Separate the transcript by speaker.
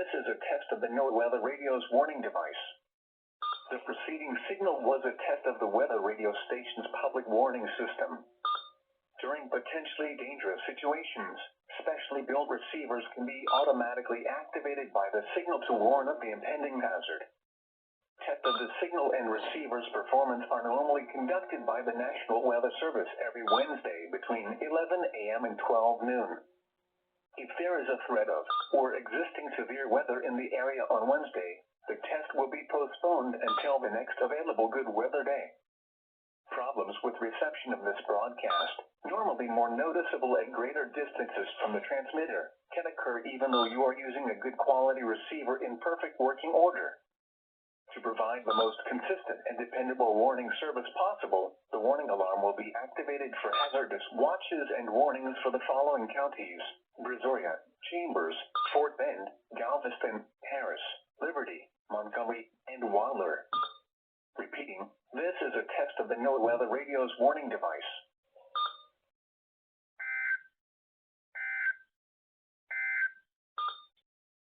Speaker 1: This is a test of the NOAA weather radio's warning device. The preceding signal was a test of the weather radio station's public warning system. During potentially dangerous situations, specially built receivers can be automatically activated by the signal to warn of the impending hazard. Tests of the signal and receiver's performance are normally conducted by the National Weather Service every Wednesday between 11 a.m. and 12 noon. If there is a threat of or existing severe weather in the area on Wednesday, the test will be postponed until the next available good weather day. Problems with reception of this broadcast, normally more noticeable at greater distances from the transmitter, can occur even though you are using a good quality receiver in perfect working order. To provide the most consistent and dependable warning service possible, the warning alarm will be activated for hazardous watches and warnings for the following counties: Brazoria, Chambers, Fort Bend, Galveston, Harris, Liberty, Montgomery, and Waller. Repeating, this is a test of the NOAA weather radio's warning device.